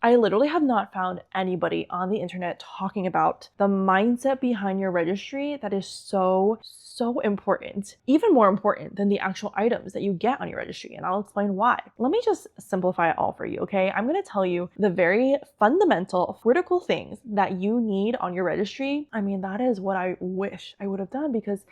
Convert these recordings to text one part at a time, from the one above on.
I literally have not found anybody on the internet talking about the mindset behind your registry that is so important, even more important than the actual items that you get on your registry. And I'll explain why. Let me just simplify it all for you, okay? I'm gonna tell you the very fundamental, critical things that you need on your registry. I mean, that is what I wish I would have done, because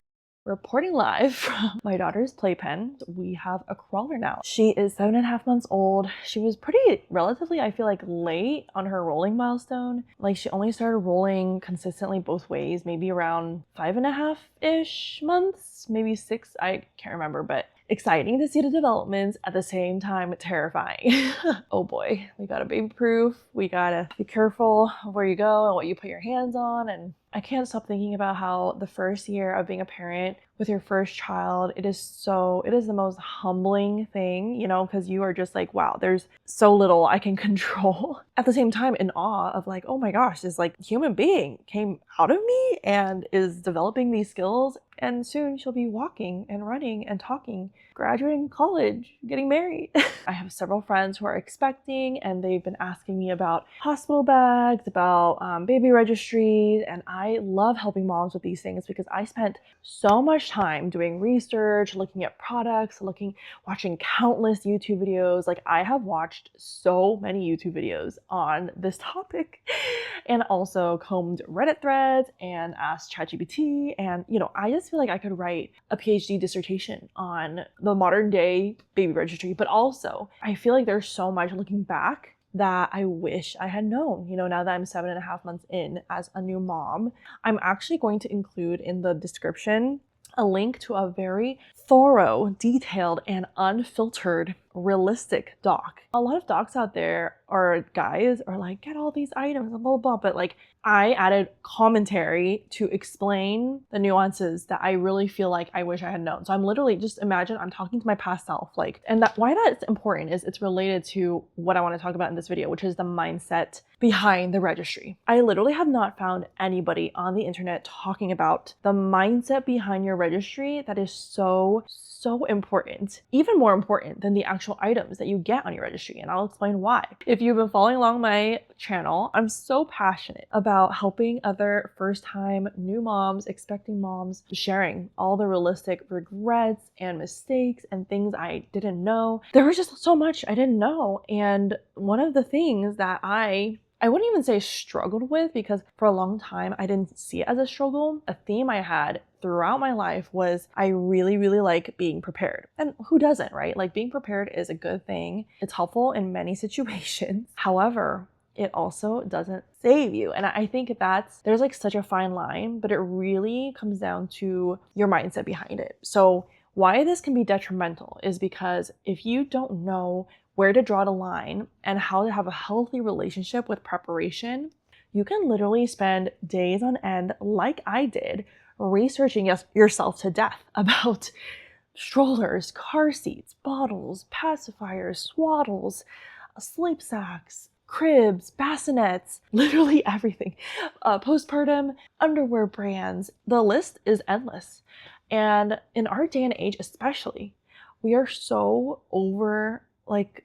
reporting live from my daughter's playpen, we have a crawler now. She is 7.5 months old. She was pretty relatively, I feel like, late on her rolling milestone. Like, she only started rolling consistently both ways, maybe around 5.5-ish months, maybe 6, I can't remember, but exciting to see the developments, at the same time terrifying. Oh boy, we gotta baby proof. We gotta be careful of where you go and what you put your hands on. And I can't stop thinking about how the first year of being a parent with your first child, it is the most humbling thing, you know, because you are just like, wow, there's so little I can control. At the same time, in awe of like, oh my gosh, this like human being came out of me and is developing these skills, and soon she'll be walking and running and talking, graduating college, getting married. I have several friends who are expecting, and they've been asking me about hospital bags, about baby registries, and I love helping moms with these things because I spent so much time doing research, looking at products, watching countless YouTube videos. Like, I have watched so many YouTube videos on this topic, and also combed Reddit threads and asked ChatGPT. And, you know, I just feel like I could write a PhD dissertation on the modern day baby registry, but also I feel like there's so much looking back that I wish I had known, you know, now that I'm 7.5 months in as a new mom. I'm actually going to include in the description a link to a very thorough, detailed, and unfiltered, realistic doc. A lot of docs out there, or guys, are like, get all these items, blah, blah, blah. But like, I added commentary to explain the nuances that I really feel like I wish I had known. So I'm literally, just imagine I'm talking to my past self, like, and why that's important is it's related to what I want to talk about in this video, which is the mindset behind the registry. I literally have not found anybody on the internet talking about the mindset behind your registry that is so important, even more important than the actual items that you get on your registry. And I'll explain why. If you've been following along my channel, I'm so passionate about helping other first-time new moms, expecting moms, sharing all the realistic regrets and mistakes and things I didn't know. There was just so much I didn't know. And one of the things that I wouldn't even say struggled with, because for a long time I didn't see it as a struggle. A theme I had throughout my life was I really like being prepared. And who doesn't, right? Like, being prepared is a good thing. It's helpful in many situations. However, it also doesn't save you. And I think there's like such a fine line, but it really comes down to your mindset behind it. So why this can be detrimental is because if you don't know where to draw the line and how to have a healthy relationship with preparation, you can literally spend days on end, like I did, researching yourself to death about strollers, car seats, bottles, pacifiers, swaddles, sleep sacks, cribs, bassinets, literally everything. Postpartum, underwear brands, the list is endless. And in our day and age especially, we are so over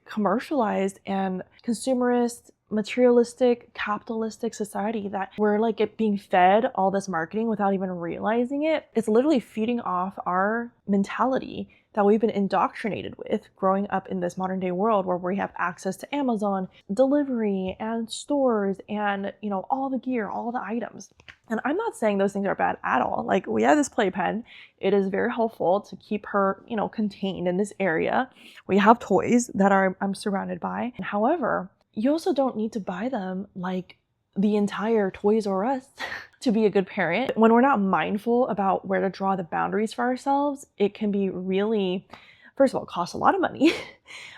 commercialized and consumerist, materialistic, capitalistic society that we're like being fed all this marketing without even realizing it. It's literally feeding off our mentality that we've been indoctrinated with growing up in this modern day world, where we have access to Amazon, delivery, and stores, and, you know, all the gear, all the items. And I'm not saying those things are bad at all. Like, we have this playpen. It is very helpful to keep her, you know, contained in this area. We have toys that I'm surrounded by. However, you also don't need to buy them like the entire Toys R Us to be a good parent. When we're not mindful about where to draw the boundaries for ourselves, it can be really, first of all, cost a lot of money,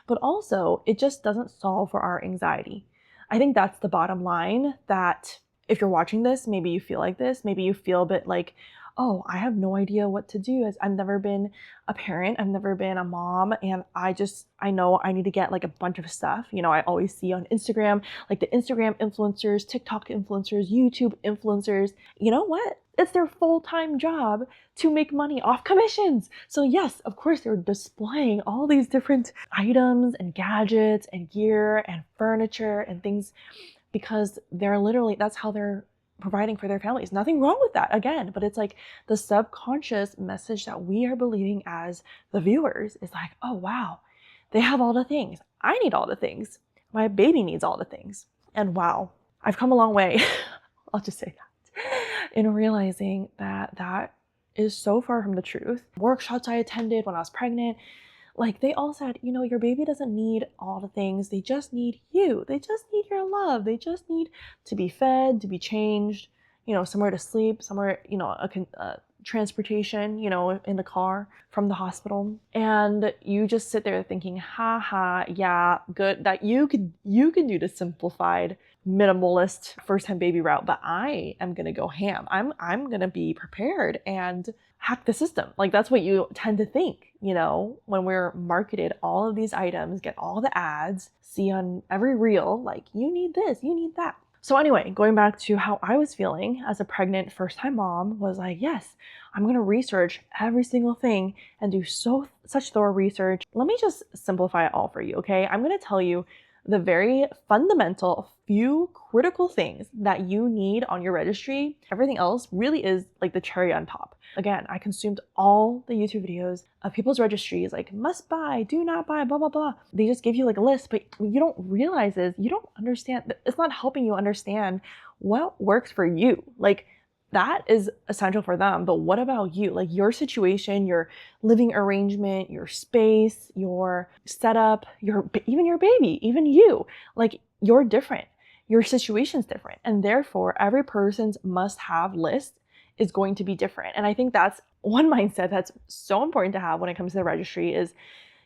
but also it just doesn't solve for our anxiety. I think that's the bottom line, that if you're watching this, maybe you feel like this, maybe you feel a bit like, oh, I have no idea what to do. I've never been a parent. I've never been a mom. And I know I need to get like a bunch of stuff. You know, I always see on Instagram, like the Instagram influencers, TikTok influencers, YouTube influencers. You know what? It's their full-time job to make money off commissions. So yes, of course, they're displaying all these different items and gadgets and gear and furniture and things because they're literally, that's how they're providing for their families. Nothing wrong with that, again, but it's like the subconscious message that we are believing as the viewers is like, oh wow, they have all the things. I need all the things. My baby needs all the things. And wow, I've come a long way. I'll just say that, in realizing that that is so far from the truth. Workshops I attended when I was pregnant, like they all said, you know, your baby doesn't need all the things. They just need you. They just need your love. They just need to be fed, to be changed, you know, somewhere to sleep, somewhere, you know, a transportation, you know, in the car from the hospital. And you just sit there thinking, ha ha, yeah, good that you could do the simplified minimalist first-time baby route, but I am gonna go ham. I'm gonna be prepared and hack the system. Like that's what you tend to think, you know, when we're marketed all of these items, get all the ads, see on every reel, like you need this, you need that. So anyway, going back to how I was feeling as a pregnant first-time mom was like, yes, I'm going to research every single thing and do such thorough research. Let me just simplify it all for you, okay? I'm going to tell you the very fundamental few critical things that you need on your registry. Everything else really is like the cherry on top. Again, I consumed all the YouTube videos of people's registries, like must buy, do not buy, blah, blah, blah. They just give you like a list, but what you don't realize is you don't understand, it's not helping you understand what works for you. Like that is essential for them, but what about you? Like your situation, your living arrangement, your space, your setup, even your baby, even you, like you're different. Your situation's different. And therefore every person's must-have list is going to be different. And I think that's one mindset that's so important to have when it comes to the registry is,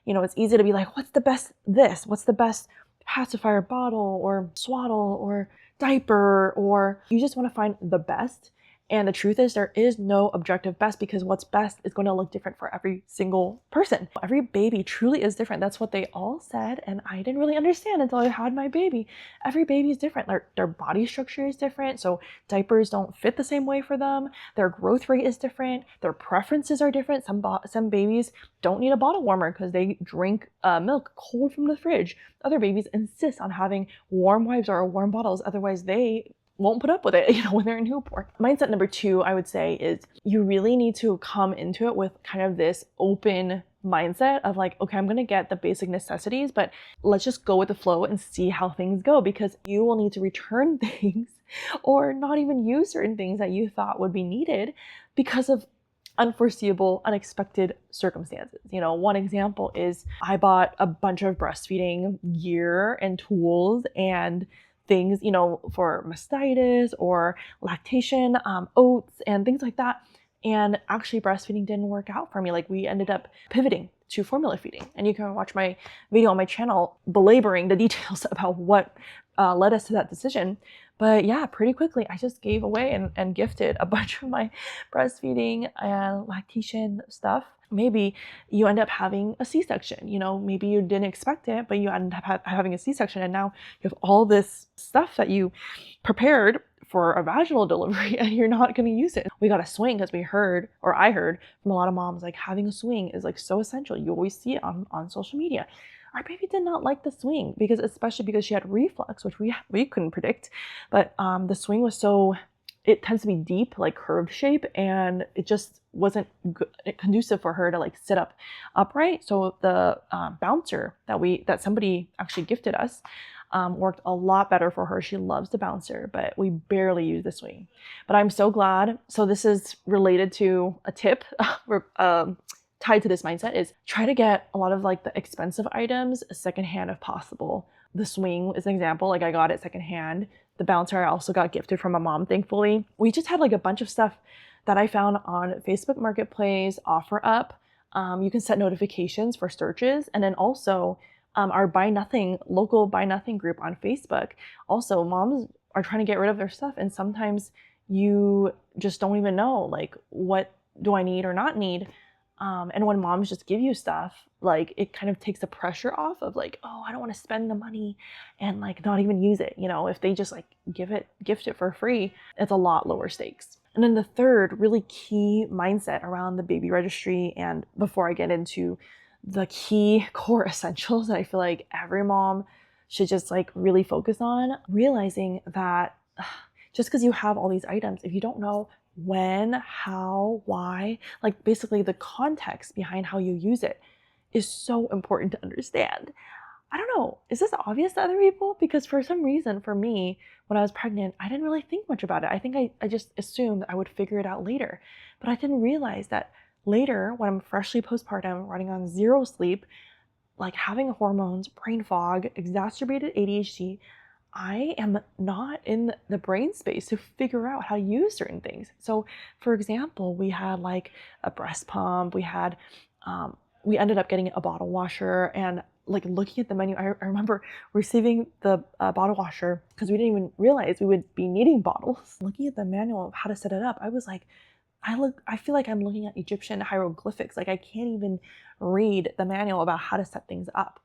you know, it's easy to be like, what's the best this? What's the best pacifier bottle or swaddle or diaper? Or you just want to find the best. And the truth is there is no objective best because what's best is going to look different for every single person. Every baby truly is different. That's what they all said. And I didn't really understand until I had my baby. Every baby is different. Their body structure is different. So diapers don't fit the same way for them. Their growth rate is different. Their preferences are different. Some babies don't need a bottle warmer because they drink milk cold from the fridge. Other babies insist on having warm wipes or warm bottles. Otherwise they won't put up with it, you know, when they're newborn. Mindset number 2, I would say, is you really need to come into it with kind of this open mindset of like, okay, I'm going to get the basic necessities, but let's just go with the flow and see how things go, because you will need to return things or not even use certain things that you thought would be needed because of unforeseeable, unexpected circumstances. You know, one example is I bought a bunch of breastfeeding gear and tools and things, you know, for mastitis or lactation, oats and things like that. And actually breastfeeding didn't work out for me. Like we ended up pivoting to formula feeding. And you can watch my video on my channel belaboring the details about what led us to that decision. But yeah, pretty quickly, I just gave away and gifted a bunch of my breastfeeding and lactation stuff. Maybe you end up having a C-section, you know, maybe you didn't expect it, but you end up having a C-section and now you have all this stuff that you prepared for a vaginal delivery and you're not going to use it. We got a swing because I heard from a lot of moms, like having a swing is like so essential. You always see it on social media. Our baby did not like the swing especially because she had reflux, which we couldn't predict, but the swing was so, it tends to be deep, like curved shape, and it just wasn't conducive for her to like sit up upright. So the bouncer that somebody actually gifted us worked a lot better for her. She loves the bouncer, but we barely use the swing. But I'm so glad. So this is related to a tip tied to this mindset is try to get a lot of like the expensive items secondhand if possible. The swing is an example, like I got it secondhand. The bouncer I also got gifted from my mom, thankfully. We just had like a bunch of stuff that I found on Facebook Marketplace, OfferUp. You can set notifications for searches. And then also our local Buy Nothing group on Facebook. Also, moms are trying to get rid of their stuff. And sometimes you just don't even know, like, what do I need or not need? And when moms just give you stuff, like it kind of takes the pressure off of like, oh, I don't want to spend the money and like not even use it. You know, if they just like gift it for free, it's a lot lower stakes. And then the third really key mindset around the baby registry, and before I get into the key core essentials that I feel like every mom should just like really focus on, realizing that just because you have all these items, if you don't know when, how, why, like basically the context behind how you use it is so important to understand. I don't know, is this obvious to other people? Because for some reason, for me, when I was pregnant, I didn't really think much about it. I think I just assumed I would figure it out later. But I didn't realize that later, when I'm freshly postpartum, running on zero sleep, like having hormones, brain fog, exacerbated ADHD, I am not in the brain space to figure out how to use certain things. So, for example, we had like a breast pump, we ended up getting a bottle washer, and like looking at the menu, I remember receiving the bottle washer because we didn't even realize we would be needing bottles. Looking at the manual of how to set it up, I was like, I feel like I'm looking at Egyptian hieroglyphics. Like I can't even read the manual about how to set things up.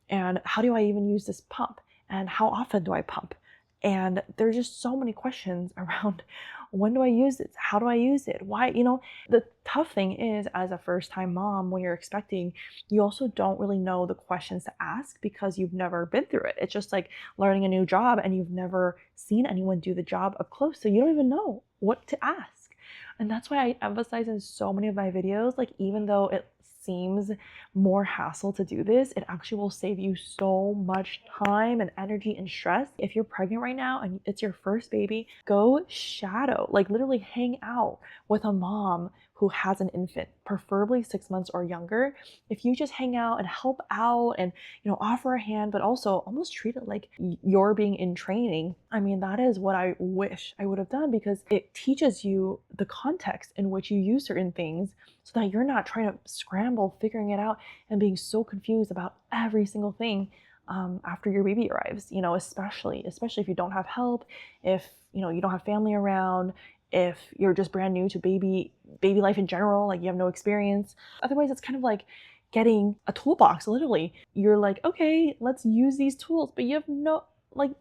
And how do I even use this pump? And how often do I pump? And there's just so many questions around when do I use it? How do I use it? Why? The tough thing is, as a first time mom, when you're expecting, you also don't really know the questions to ask because you've never been through it. It's just like learning a new job and you've never seen anyone do the job up close. So you don't even know what to ask. And that's why I emphasize in so many of my videos, like even though it seems more hassle to do this, it actually will save you so much time and energy and stress. If you're pregnant right now and it's your first baby, go shadow, like literally hang out with a mom who has an infant, preferably 6 months or younger. If you just hang out and help out and offer a hand, but also almost treat it like you're being in training, I mean, that is what I wish I would have done, because it teaches you the context in which you use certain things so that you're not trying to scramble figuring it out and being so confused about every single thing after your baby arrives, especially if you don't have help, if you don't have family around, if you're just brand new to baby life in general, like you have no experience. Otherwise, it's kind of like getting a toolbox. Literally, you're like, okay, let's use these tools, but you have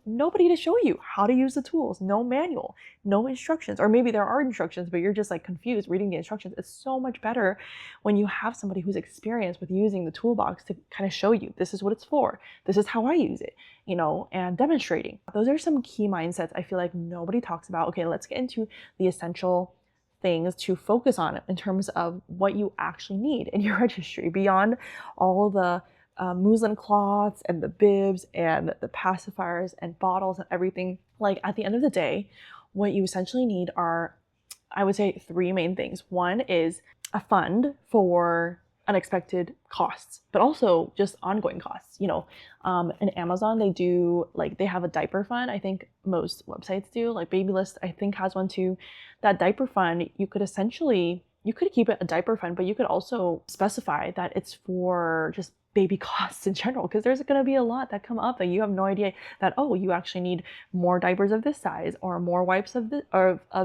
nobody to show you how to use the tools. No manual, no instructions, or maybe there are instructions, but you're just like confused reading the instructions. It's so much better when you have somebody who's experienced with using the toolbox to kind of show you, this is what it's for, this is how I use it, and demonstrating. Those are some key mindsets I feel like nobody talks about. Okay, let's get into the essential things to focus on in terms of what you actually need in your registry beyond all the muslin cloths and the bibs and the pacifiers and bottles and everything. Like at the end of the day, what you essentially need are, I would say, three main things. One is a fund for unexpected costs, but also just ongoing costs. In Amazon, they have a diaper fund. I think most websites do, like Babylist, I think, has one too. That diaper fund, you could keep it a diaper fund, but you could also specify that it's for just baby costs in general, because there's going to be a lot that come up that you have no idea that, oh, you actually need more diapers of this size or more wipes of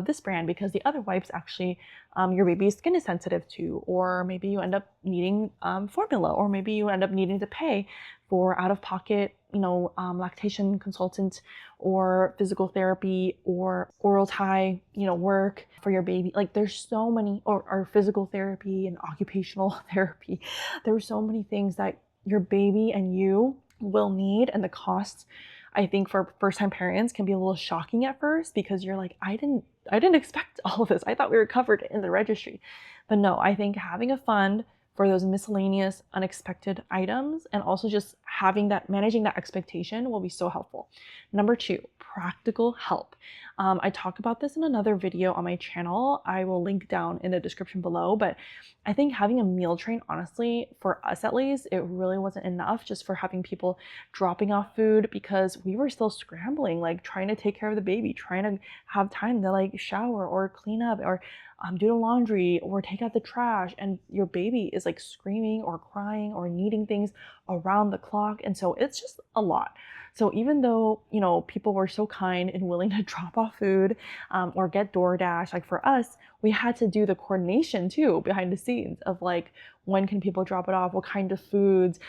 this brand because the other wipes actually your baby's skin is sensitive to, or maybe you end up needing formula, or maybe you end up needing to pay for out-of-pocket lactation consultant or physical therapy or oral tie work for your baby. Like there's so many, or physical therapy and occupational therapy. There are so many things that your baby and you will need, and the costs, I think, for first-time parents can be a little shocking at first, because you're like, I didn't expect all of this. I thought we were covered in the registry. But no, I think having a fund for those miscellaneous unexpected items, and also just managing that expectation, will be so helpful. Number two, practical help. I talk about this in another video on my channel. I will link down in the description below, but I think having a meal train, honestly, for us at least, it really wasn't enough just for having people dropping off food, because we were still scrambling, like trying to take care of the baby, trying to have time to like shower or clean up or do the laundry or take out the trash, and your baby is like screaming or crying or needing things around the clock. And so it's just a lot. So even though, people were so kind and willing to drop off food or get DoorDash, like for us, we had to do the coordination too behind the scenes of like, when can people drop it off? What kind of foods?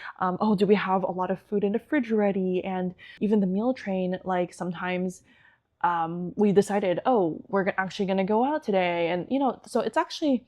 Do we have a lot of food in the fridge ready? And even the meal train, like sometimes we decided, oh, we're actually going to go out today. And, so it's actually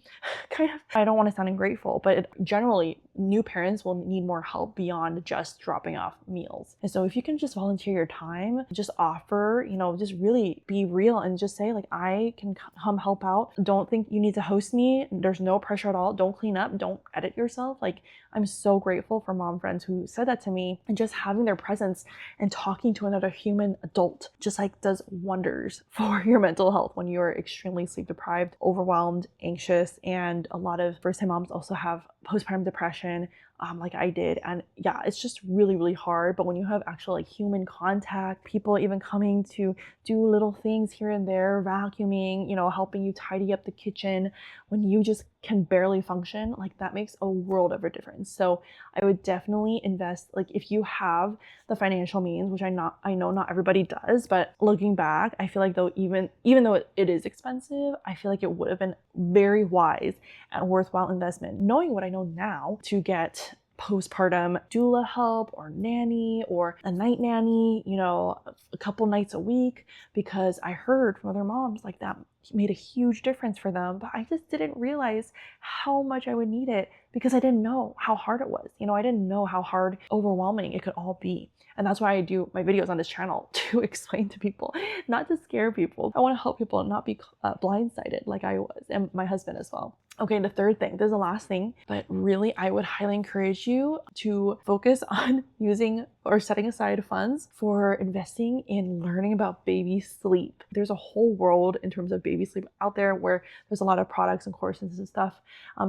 kind of, I don't want to sound ungrateful, but generally new parents will need more help beyond just dropping off meals. And so if you can just volunteer your time, just offer, just really be real and just say like, I can come help out. Don't think you need to host me. There's no pressure at all. Don't clean up. Don't edit yourself. Like, I'm so grateful for mom friends who said that to me, and just having their presence and talking to another human adult just like does wonders for your mental health when you're extremely sleep deprived, overwhelmed, anxious. And a lot of first time moms also have postpartum depression, like I did. And yeah, it's just really, really hard. But when you have actual like human contact, people even coming to do little things here and there, vacuuming, helping you tidy up the kitchen when you just can barely function, like that makes a world of a difference. So I would definitely invest, like if you have the financial means, which I know not everybody does, but looking back, I feel like though even though it is expensive, I feel like it would have been very wise and worthwhile investment, knowing what I know now, to get postpartum doula help or nanny or a night nanny, a couple nights a week, because I heard from other moms like that made a huge difference for them. But I just didn't realize how much I would need it because I didn't know how hard it was. I didn't know how hard, overwhelming it could all be. And that's why I do my videos on this channel, to explain to people, not to scare people. I want to help people not be blindsided like I was, and my husband as well. Okay, the third thing, this is the last thing, but really I would highly encourage you to focus on using or setting aside funds for investing in learning about baby sleep. There's a whole world in terms of baby sleep out there where there's a lot of products and courses and stuff.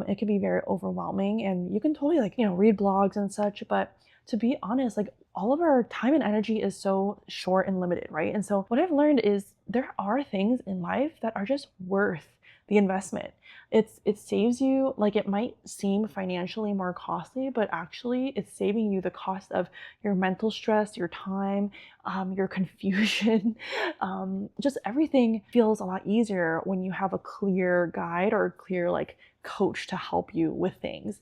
It can be very overwhelming, and you can totally read blogs and such, but to be honest, all of our time and energy is so short and limited, right? And so what I've learned is there are things in life that are just worth the investment. It saves you, it might seem financially more costly, but actually it's saving you the cost of your mental stress, your time, your confusion. Just everything feels a lot easier when you have a clear guide or a clear coach to help you with things.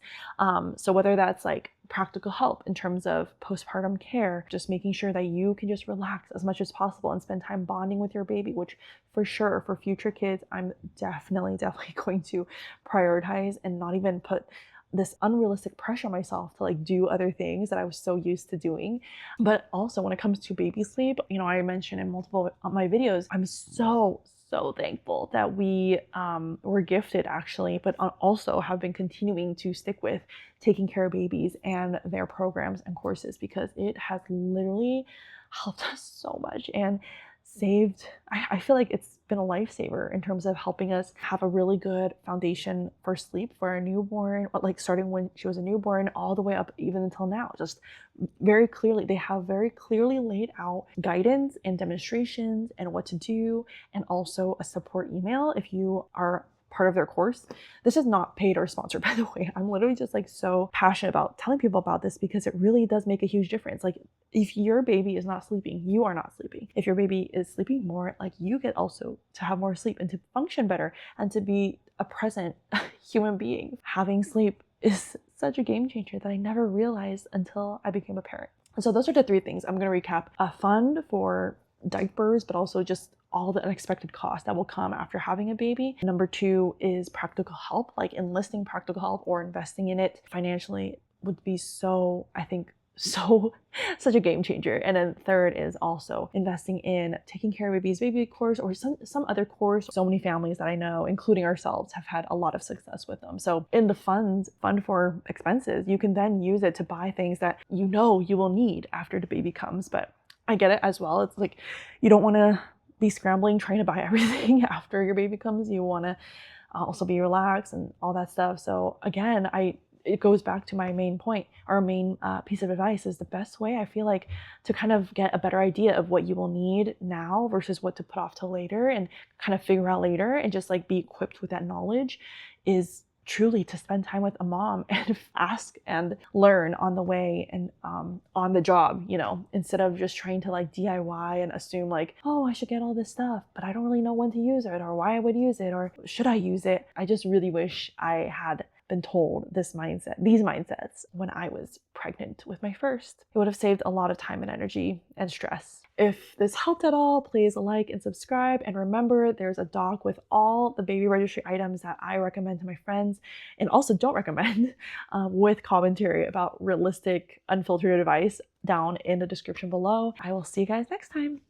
So whether that's practical help in terms of postpartum care, just making sure that you can just relax as much as possible and spend time bonding with your baby, which for sure for future kids, I'm definitely going to prioritize and not even put this unrealistic pressure on myself to do other things that I was so used to doing. But also when it comes to baby sleep, I mentioned in multiple of my videos, I'm so thankful that we were gifted actually, but also have been continuing to stick with taking care of babies and their programs and courses, because it has literally helped us so much and saved, I feel like it's been a lifesaver in terms of helping us have a really good foundation for sleep for our newborn, starting when she was a newborn all the way up even until now. Just very clearly, they have very clearly laid out guidance and demonstrations and what to do, and also a support email if you are part of their course. This is not paid or sponsored, by the way. I'm literally just so passionate about telling people about this because it really does make a huge difference. If your baby is not sleeping, you are not sleeping. If your baby is sleeping more, you get also to have more sleep and to function better and to be a present human being. Having sleep is such a game changer that I never realized until I became a parent. And so those are the three things. I'm going to recap: a fund for diapers, but also just all the unexpected costs that will come after having a baby. Number two is practical help, enlisting practical help or investing in it financially would be such a game changer. And then third is also investing in taking care of baby course or some other course. So many families that I know, including ourselves, have had a lot of success with them. So in the fund for expenses, you can then use it to buy things that you will need after the baby comes. But I get it as well. It's you don't want to be scrambling trying to buy everything after your baby comes. You want to also be relaxed and all that stuff. So again, it goes back to my main point. Our main piece of advice is the best way, I feel to kind of get a better idea of what you will need now versus what to put off till later and kind of figure out later, and just be equipped with that knowledge, is truly to spend time with a mom and ask and learn on the way and on the job, instead of just trying to DIY and assume oh, I should get all this stuff, but I don't really know when to use it or why I would use it or should I use it. I just really wish I had been told these mindsets when I was pregnant with my first. It would have saved a lot of time and energy and stress. If this helped at all, please like and subscribe. And remember, there's a doc with all the baby registry items that I recommend to my friends and also don't recommend with commentary about realistic, unfiltered advice down in the description below. I will see you guys next time.